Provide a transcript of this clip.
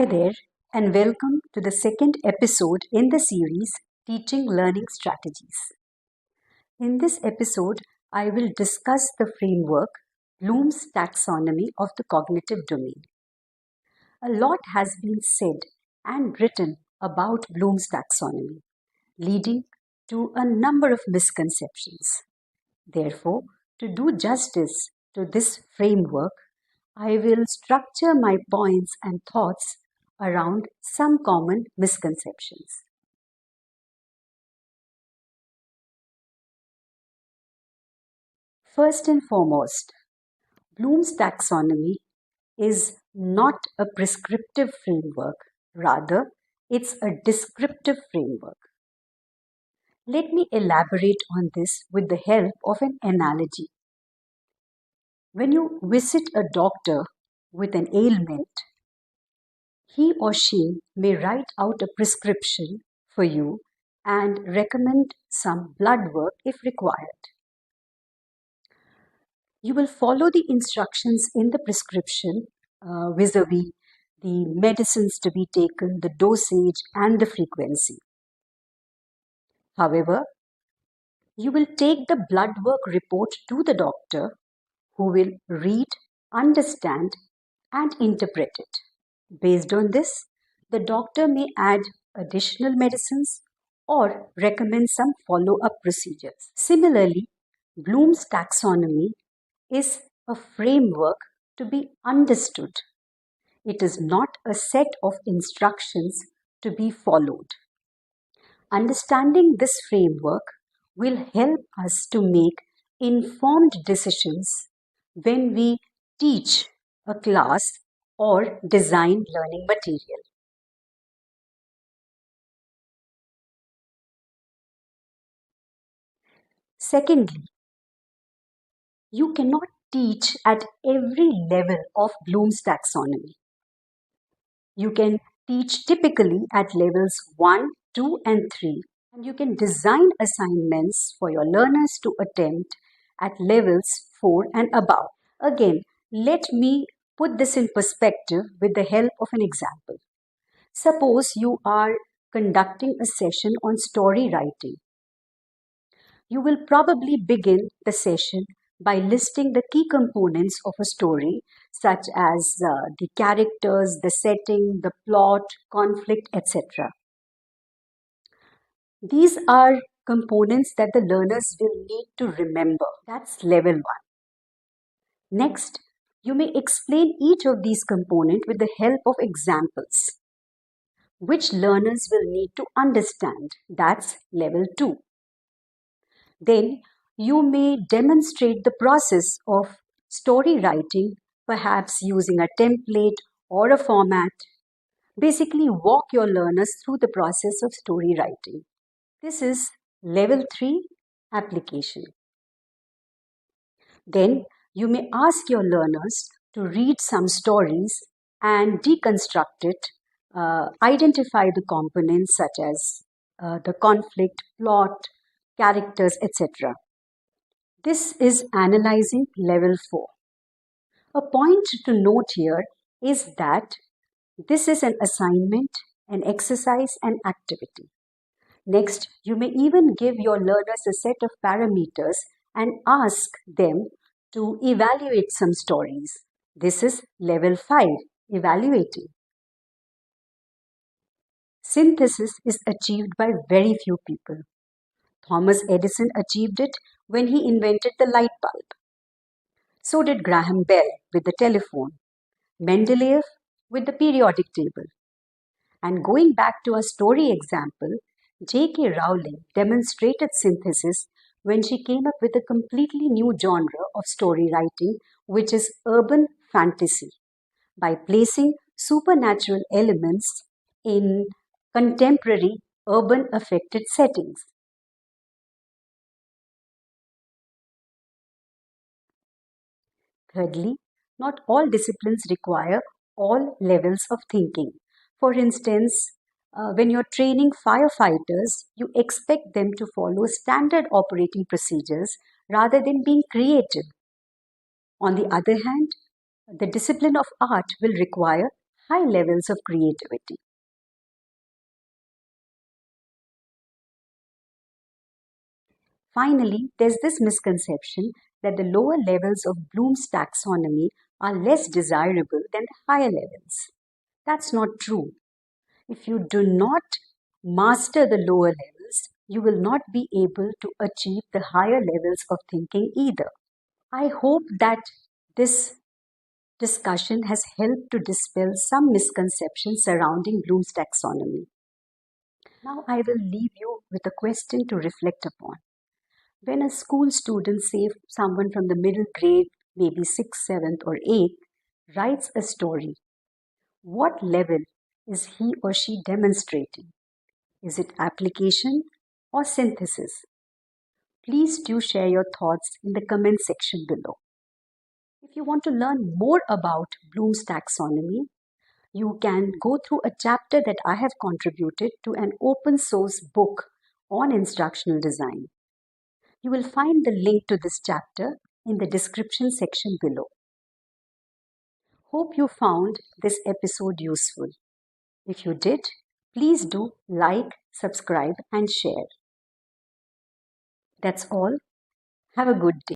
Hi there, and welcome to the second episode in the series Teaching Learning Strategies. In this episode, I will discuss the framework Bloom's Taxonomy of the cognitive domain. A lot has been said and written about Bloom's taxonomy, leading to a number of misconceptions. Therefore, to do justice to this framework, I will structure my points and thoughts around some common misconceptions. First and foremost, Bloom's taxonomy is not a prescriptive framework, rather, it's a descriptive framework. Let me elaborate on this with the help of an analogy. When you visit a doctor with an ailment, he or she may write out a prescription for you and recommend some blood work if required. You will follow the instructions in the prescription vis-a-vis the medicines to be taken, the dosage, and the frequency. However, you will take the blood work report to the doctor, who will read, understand, and interpret it. Based on this, the doctor may add additional medicines or recommend some follow-up procedures. Similarly, Bloom's taxonomy is a framework to be understood. It is not a set of instructions to be followed. Understanding this framework will help us to make informed decisions when we teach a class or design learning material. Secondly, you cannot teach at every level of Bloom's taxonomy. You can teach typically at levels 1, 2, and 3, and you can design assignments for your learners to attempt at levels 4 and above. Again, let me put this in perspective with the help of an example. Suppose you are conducting a session on story writing. You will probably begin the session by listing the key components of a story, such as the characters, the setting, the plot, conflict, etc. These are components that the learners will need to remember. That's level 1. Next, you may explain each of these components with the help of examples, which learners will need to understand. That's level 2. Then you may demonstrate the process of story writing, perhaps using a template or a format. Basically, walk your learners through the process of story writing. This is level 3 application. Then you may ask your learners to read some stories and deconstruct it, identify the components such as the conflict, plot, characters, etc. This is analyzing level 4. A point to note here is that this is an assignment, an exercise, an activity. Next, you may even give your learners a set of parameters and ask them to evaluate some stories. This is level 5, evaluating. Synthesis is achieved by very few people. Thomas Edison achieved it when he invented the light bulb. So did Graham Bell with the telephone, Mendeleev with the periodic table. And going back to a story example, J.K. Rowling demonstrated synthesis when she came up with a completely new genre of story writing, which is urban fantasy, by placing supernatural elements in contemporary urban affected settings. Thirdly, not all disciplines require all levels of thinking. For instance, when you're training firefighters, you expect them to follow standard operating procedures rather than being creative. On the other hand, the discipline of art will require high levels of creativity. Finally, there's this misconception that the lower levels of Bloom's taxonomy are less desirable than the higher levels. That's not true. If you do not master the lower levels, you will not be able to achieve the higher levels of thinking either. I hope that this discussion has helped to dispel some misconceptions surrounding Bloom's taxonomy. Now I will leave you with a question to reflect upon. When a school student, say someone from the middle grade, maybe 6th, 7th, or 8th, writes a story, what level is he or she demonstrating? Is it application or synthesis? Please do share your thoughts in the comment section below. If you want to learn more about Bloom's taxonomy, you can go through a chapter that I have contributed to an open source book on instructional design. You will find the link to this chapter in the description section below. Hope you found this episode useful. If you did, please do like, subscribe, and share. That's all. Have a good day.